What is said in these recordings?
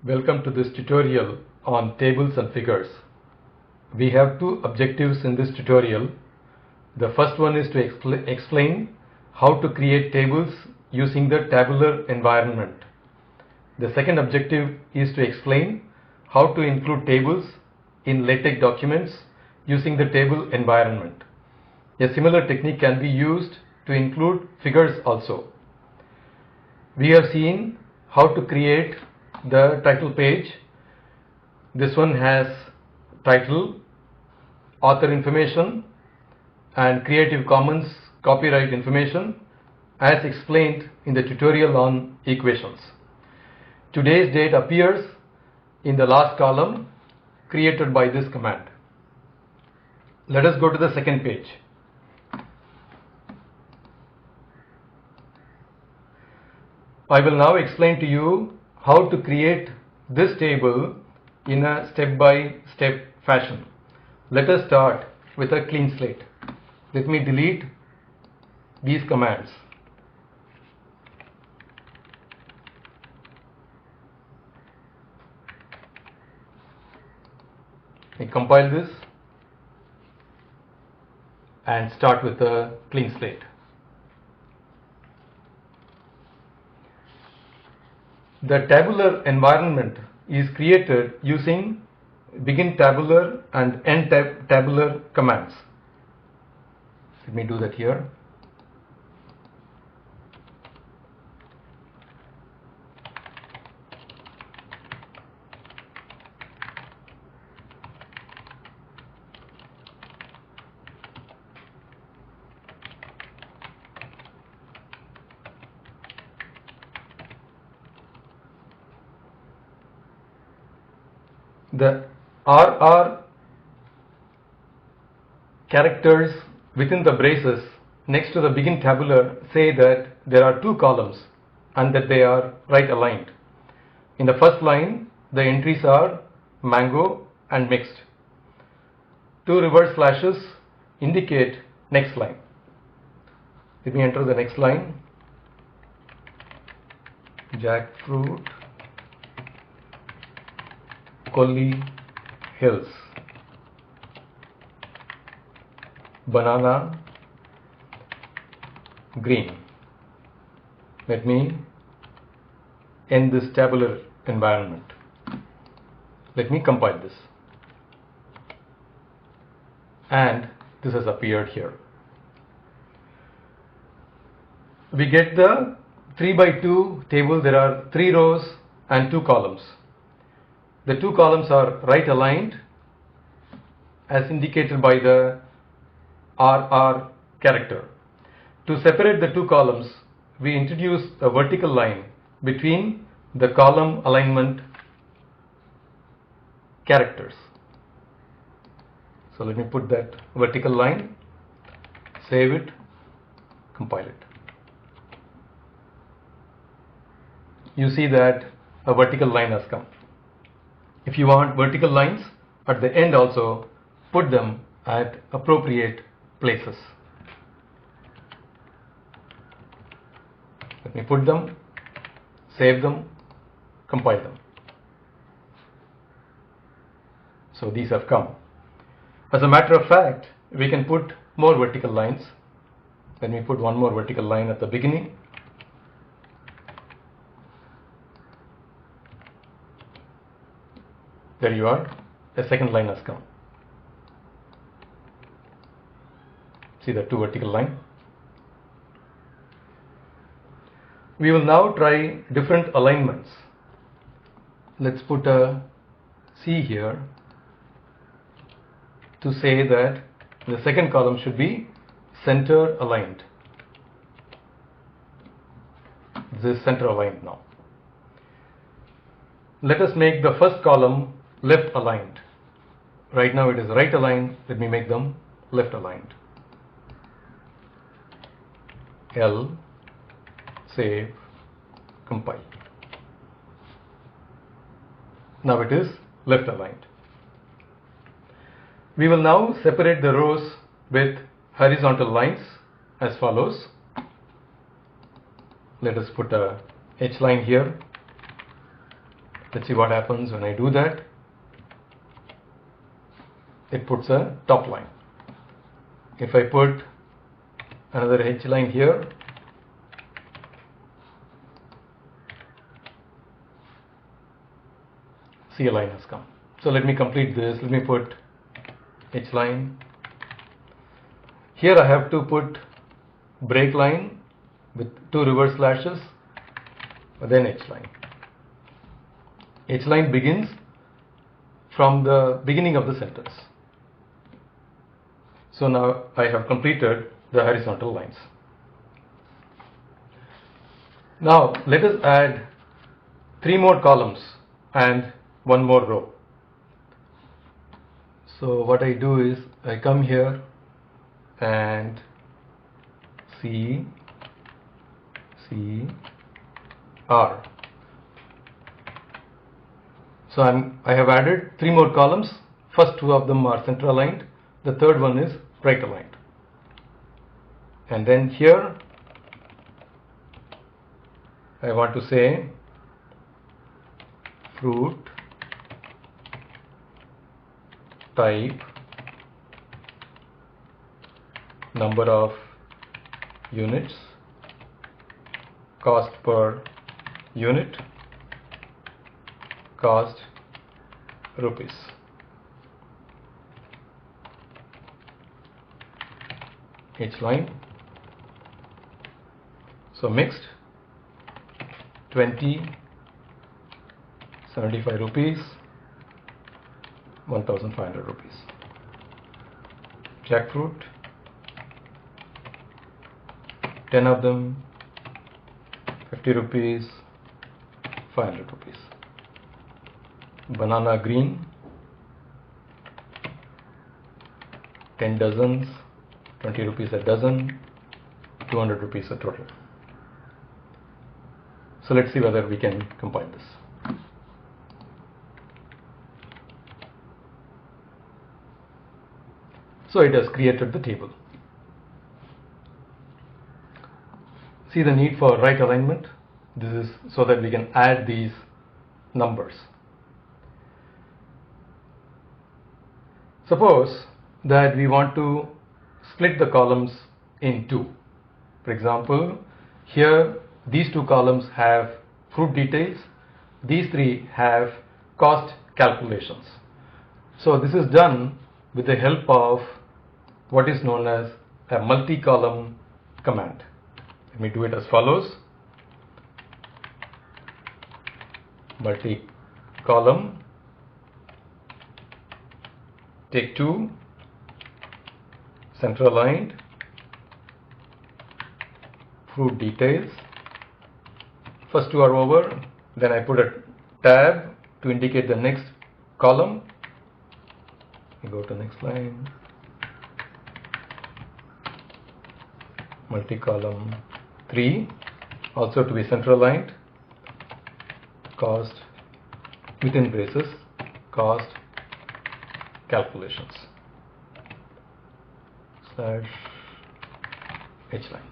Welcome to this tutorial on tables and figures. We have two objectives in this tutorial. The first one is to explain how to create tables using the tabular environment. The second objective is to explain how to include tables in LaTeX documents using the table environment. A similar technique can be used to include figures also. We have seen how to create the title page. This one has title, author information, and Creative Commons copyright information as explained in the tutorial on equations. Today's date appears in the last column created by this command. Let us go to the second page. I will now explain to you how to create this table in a step-by-step fashion. Let us start with a clean slate. Let me delete these commands. I compile this and start with a clean slate. The tabular environment is created using begin tabular and end tabular commands. Let me do that here. The RR characters within the braces next to the begin tabular say that there are two columns and that they are right aligned. In the first line, the entries are mango and mixed. Two reverse slashes indicate next line. Let me enter the next line. Jackfruit, Collie Hills, banana, green. Let me end this tabular environment. Let me compile this. And this has appeared here. We get the 3x2 table. There are 3 rows and 2 columns. The 2 columns are right aligned as indicated by the RR character. To separate the 2 columns, we introduce a vertical line between the column alignment characters. So let me put that vertical line, save it, compile it. You see that a vertical line has come. If you want vertical lines at the end also, put them at appropriate places. Let me put them, save them, compile them. So these have come. As a matter of fact, we can put more vertical lines. Let me put one more vertical line at the beginning. There you are, a second line has come. See the 2 vertical line. We will now try different alignments. Let's put a C here to say that the second column should be center aligned. This is center aligned now. Let us make the first column left aligned. Right now it is right aligned. Let me make them left aligned. L, save, compile. Now it is left aligned. We will now separate the rows with horizontal lines as follows. Let us put a H line here Let's see what happens when I do that. It puts a top line. If I put another H line here, see, a line has come. So let me complete this. Let me put H line. Here I have to put break line with 2 reverse slashes, then H line. H line begins from the beginning of the sentence. So now I have completed the horizontal lines. Now let us add 3 more columns and 1 more row. So what I do is I come here and C, R. So I have added 3 more columns. First 2 of them are center aligned. The third one is right aligned. And then here I want to say fruit type, number of units, cost per unit, cost rupees. H line. So mixed 20, 75 rupees, 1500 rupees. Jackfruit, 10 of them, 50 rupees, 500 rupees. Banana green, 10 dozens, 20 rupees a dozen, 200 rupees a total. So let's see whether we can combine this. So it has created the table. See the need for right alignment? This is so that we can add these numbers. Suppose that we want to split the columns in 2. For example, here these 2 columns have fruit details, these 3 have cost calculations. So this is done with the help of what is known as a multi-column command. Let me do it as follows. Multi-column, take 2, center aligned, fruit details. First 2 are over, then I put a tab to indicate the next column. We go to next line. Multi-column 3, also to be center aligned, cost within braces, cost calculations slash H line.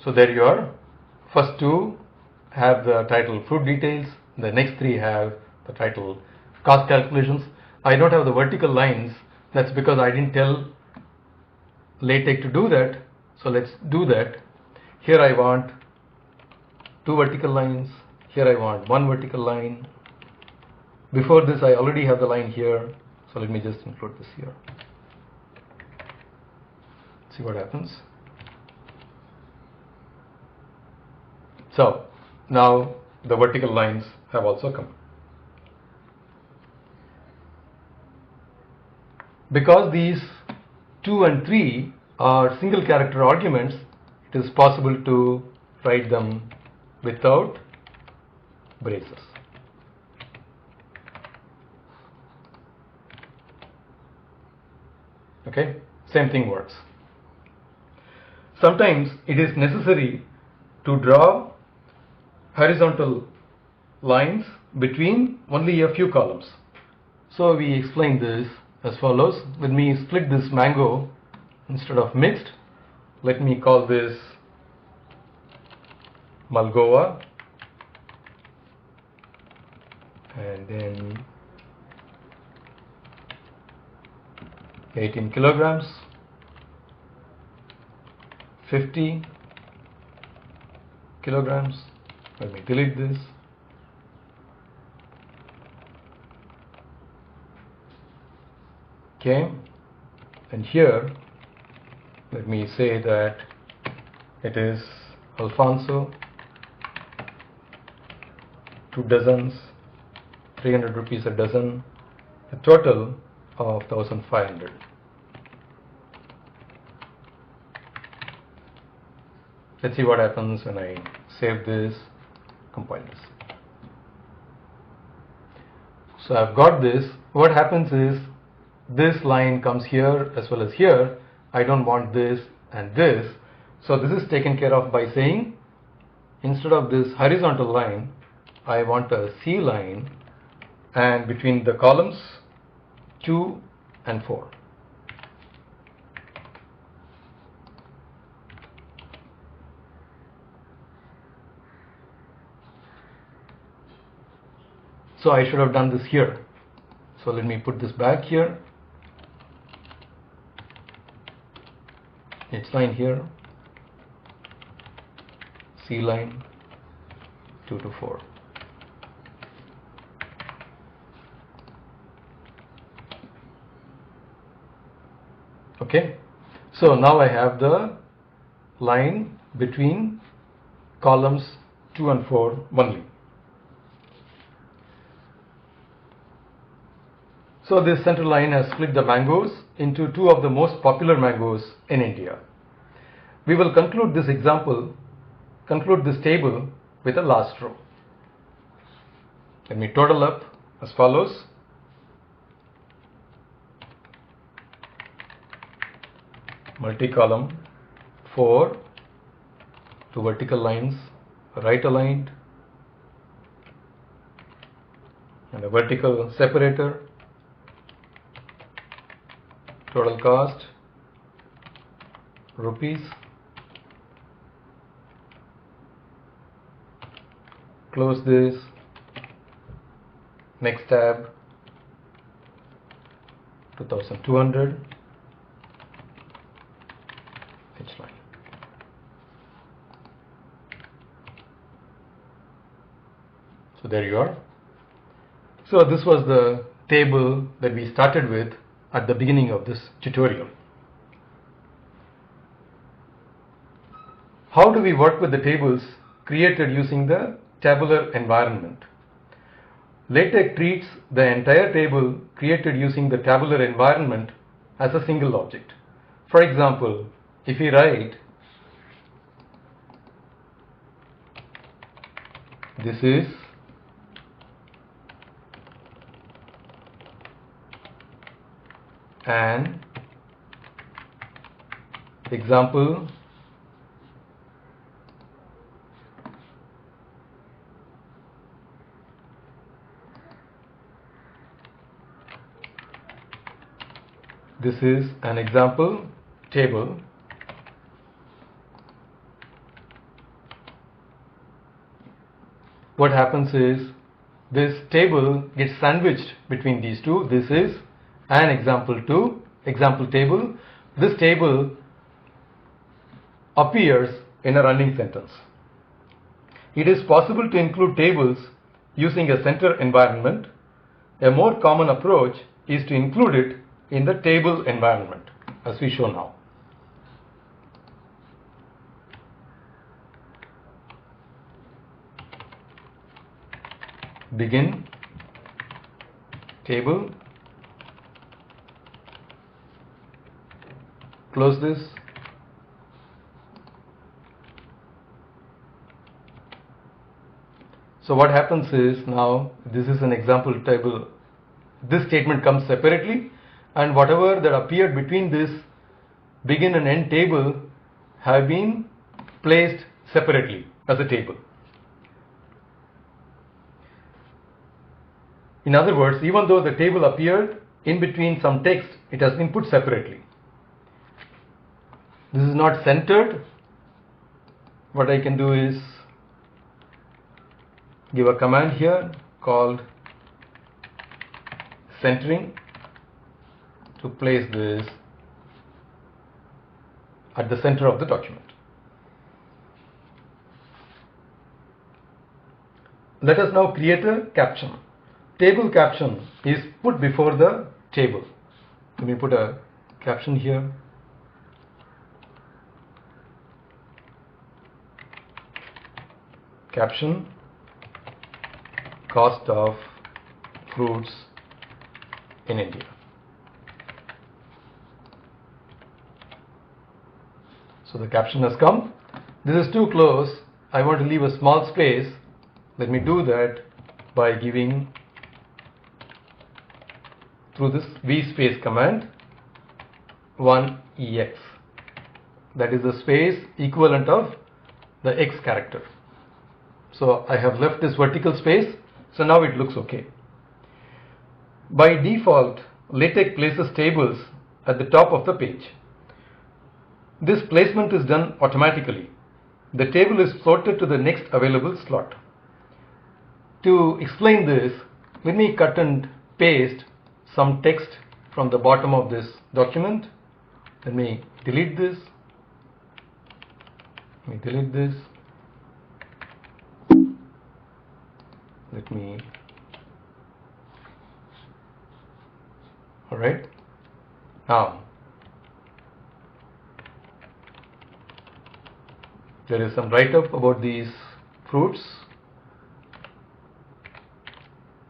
So there you are. First 2 have the title fruit details, the next 3 have the title cost calculations. I don't have the vertical lines. That's because I didn't tell LaTeX to do that. So let's do that. Here I want 2 vertical lines. Here I want 1 vertical line. Before this I already have the line here. So let me just include this here. See what happens. So now the vertical lines have also come. Because these 2 and 3 are single character arguments, it is possible to write them without braces. Okay, same thing works. Sometimes it is necessary to draw horizontal lines between only a few columns. So we explain this as follows. Let me split this mango instead of mixed. Let me call this Malgova, and then 18 kilograms, 50 kilograms. Let me delete this. Okay, and here let me say that it is Alfonso, 2 dozens, 300 rupees a dozen, a total of 1500. Let's see what happens when I save this, compile this. So I've got this. What happens is this line comes here as well as here. I don't want this and this. So this is taken care of by saying, instead of this horizontal line, I want a C line, and between the columns 2 and 4. So I should have done this here. So let me put this back here. H line here, C line 2 to 4. Okay, so now I have the line between columns 2 and 4 only. So this center line has split the mangoes into 2 of the most popular mangoes in India. We will conclude this table with a last row. Let me total up as follows. Multi-column 4, 2 vertical lines right aligned, and a vertical separator. Total cost rupees. Close this. Next tab 2200. H line. So there you are. So this was the table that we started with at the beginning of this tutorial. How do we work with the tables created using the tabular environment? LaTeX treats the entire table created using the tabular environment as a single object. For example, if we write this is an example table. What happens is this table gets sandwiched between these two. This is an example table. This table appears in a running sentence. It is possible to include tables using a center environment. A more common approach is to include it in the table environment, as we show now. Begin table, close this, so what happens is, now this is an example table. This statement comes separately, and whatever that appeared between this begin and end table have been placed separately as a table. In other words, even though the table appeared in between some text, it has been put separately. This is not centered. What I can do is give a command here called centering to place this at the center of the document. Let us now create a caption. Table caption is put before the table. Let me put a caption here. Caption: cost of fruits in India. So the caption has come. This is too close. I want to leave a small space. Let me do that by giving, through this vspace command, 1ex. That is the space equivalent of the x character. So I have left this vertical space, so now it looks okay. By default, LaTeX places tables at the top of the page. This placement is done automatically. The table is sorted to the next available slot. To explain this, let me cut and paste some text from the bottom of this document. Let me delete this. Alright. Now, there is some write-up about these fruits.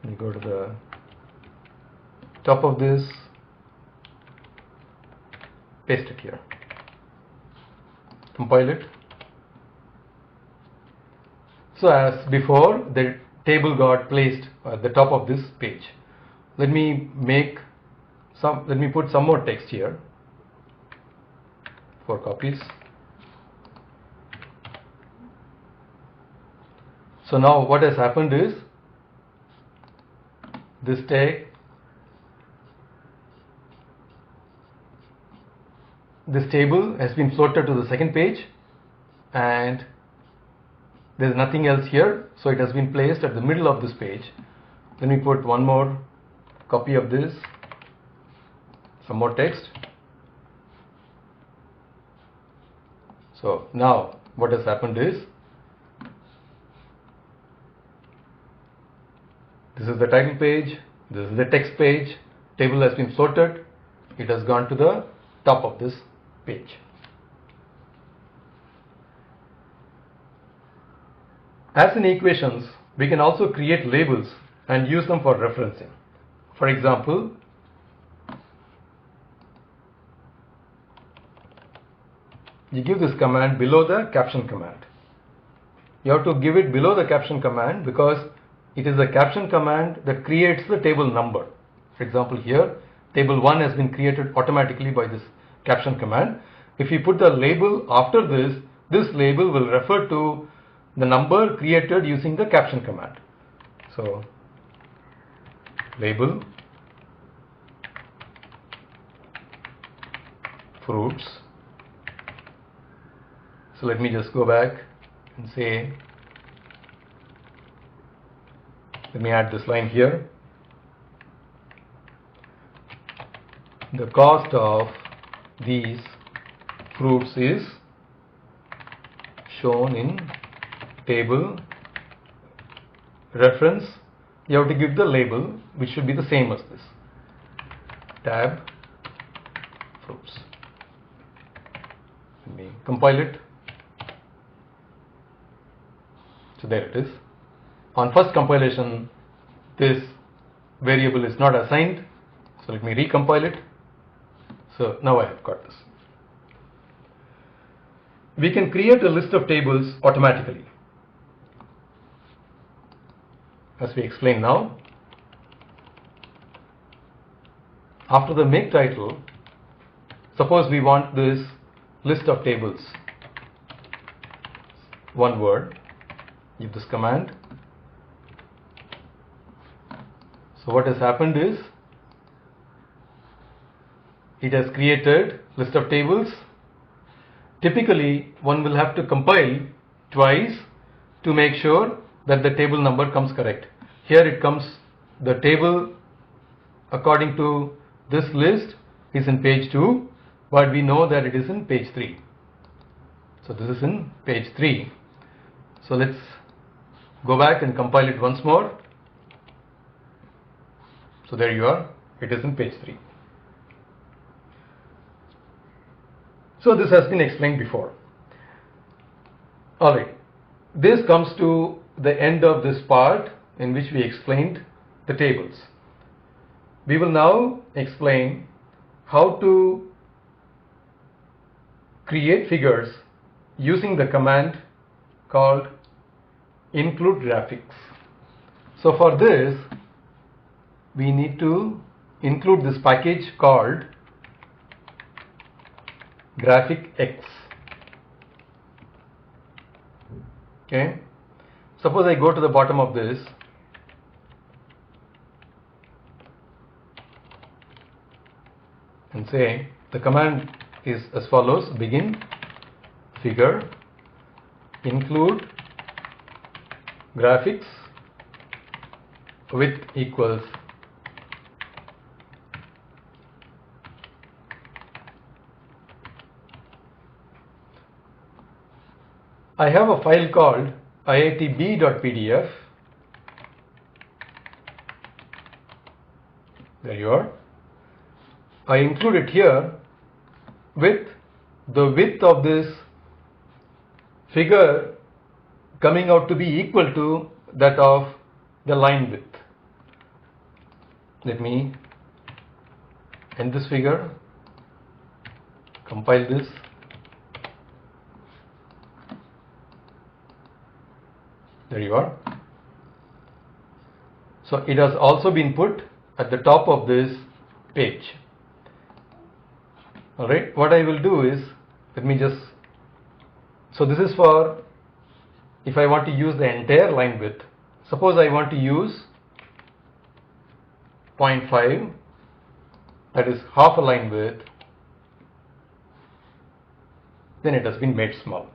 Let me go to the top of this, paste it here, compile it. So as before, the table got placed at the top of this page. Let me put some more text here, 4 copies. So now what has happened is, this table has been floated to the second page, and there is nothing else here, so it has been placed at the middle of this page. Let me put one more copy of this, some more text. So now what has happened is, this is the title page, this is the text page, table has been sorted, it has gone to the top of this page. As in equations, we can also create labels and use them for referencing. For example, you give this command below the caption command. You have to give it below the caption command because it is the caption command that creates the table number. For example, here, table 1 has been created automatically by this caption command. If you put the label after this, this label will refer to the number created using the caption command. So, label fruits. So let me just go back and say, let me add this line here. The cost of these fruits is shown in table reference. You have to give the label, which should be the same as this. Tab fruits. Let me compile it. So there it is. On first compilation, this variable is not assigned. So let me recompile it. So now I have got this. We can create a list of tables automatically, as we explain now. After the make title, suppose we want this list of tables, one word, give this command. So what has happened is, it has created list of tables. Typically, one will have to compile twice to make sure that the table number comes correct. Here it comes, the table according to this list is in page 2, but we know that it is in page 3. So this is in page 3. So let's go back and compile it once more. So there you are, it is in page 3. So this has been explained before. Alright, this comes to the end of this part in which we explained the tables. We will now explain how to create figures using the command called include graphics. So for this, we need to include this package called GraphicX. Okay, suppose I go to the bottom of this and say the command is as follows: begin figure include graphics width equals I have a file called iitb.pdf. There you are. I include it here with the width of this figure coming out to be equal to that of the line width. Let me end this figure, compile this. There you are. So it has also been put at the top of this page. Alright, what I will do is, let me just, so this is for if I want to use the entire line width. Suppose I want to use 0.5, that is half a line width, then it has been made small.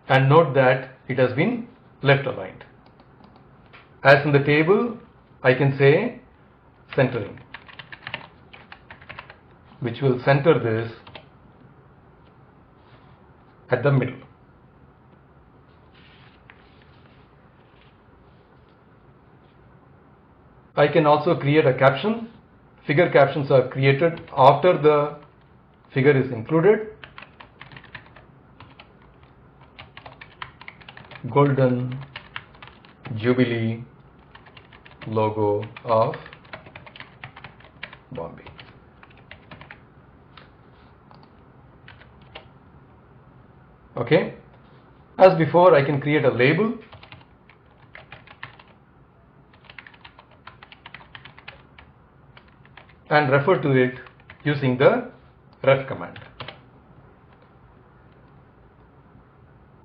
And note that it has been left aligned. As in the table, I can say centering, which will center this at the middle. I can also create a caption. Figure captions are created after the figure is included. Golden Jubilee logo of Bombay. Okay, as before, I can create a label. And refer to it using the ref command.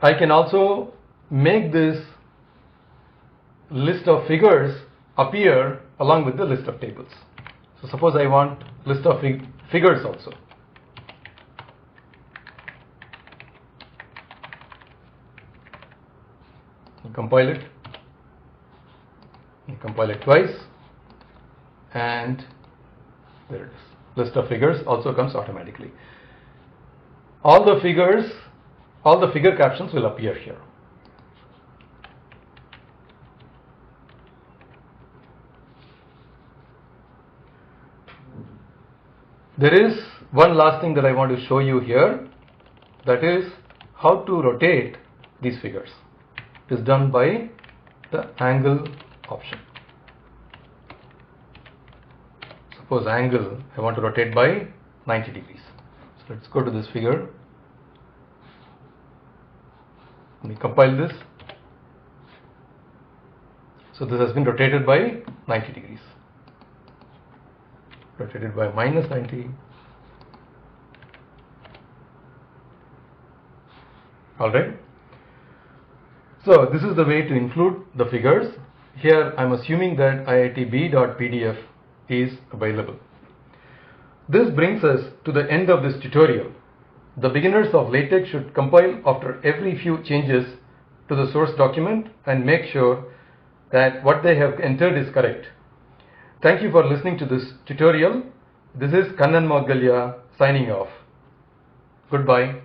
I can also make this list of figures appear along with the list of tables. So suppose I want list of figures also. You compile it. You compile it twice, and there it is. List of figures also comes automatically. All the figure captions will appear here. There is one last thing that I want to show you here, that is how to rotate these figures. It is done by the angle option. Suppose angle I want to rotate by 90 degrees. So let's go to this figure. Let me compile this. So this has been rotated by 90 degrees. Rotated by minus 90. Alright. So this is the way to include the figures. Here I am assuming that iitb.pdf is available. This brings us to the end of this tutorial. The beginners of LaTeX should compile after every few changes to the source document and make sure that what they have entered is correct. Thank you for listening to this tutorial. This is Kannan Maudgalya signing off. Goodbye.